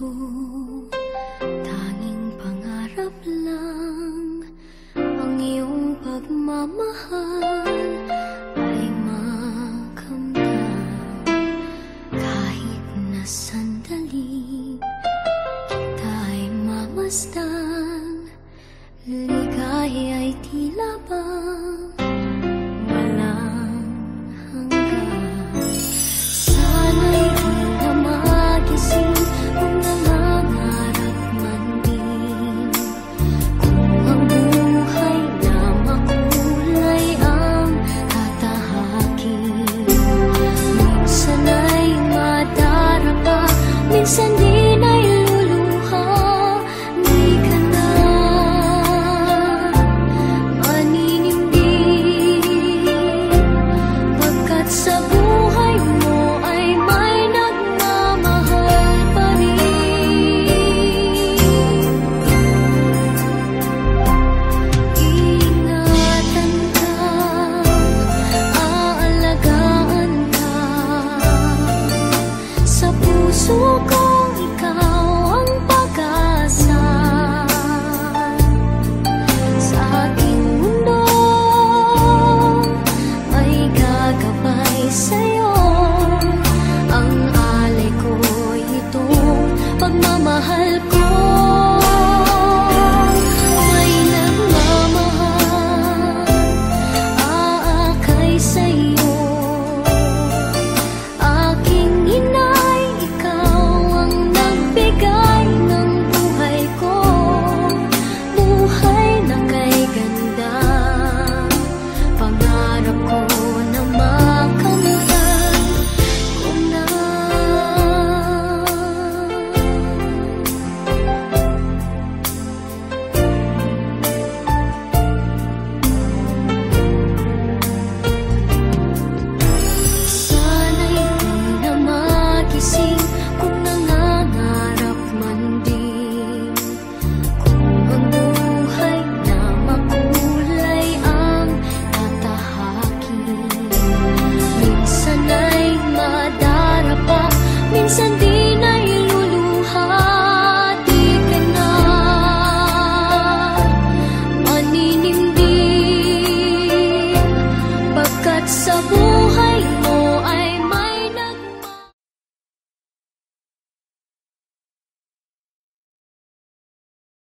ito, tanging pangarap lang. Ang iyong pagmamahal ay makamtan. Kahit na sandali kita ay mamasdan, ligaya ay tila ba walang hanggan. Sana'y di na magising kung nangangarap man din, kung ang buhay na makulay ang tatahakin. Minsan ay madarapa, minsan din ay luluha. Di ka na maninindig, pagkat sa buhay mo ay may nagmamahal pa rin. Ingatan ka, aalagaan ka, sa puso kong ikaw ang pag-asa. Sa ating mundo ay gagabay sa'yo, ang alay ko'y itong pagmamahal ko. May nagmamahal, aakay sa'yo. Aking inay, ikaw ang nagbigay ng buhay ko, buhay na kay ganda. Pangarap ko na makamtan ko na. Sana'y di na magising kung nangangarap man din, kung ang buhay na makulay ang tatahakin. Minsan ay madarapa, minsan din ay luluha. Di ka na maninindig, pagkat sa buhay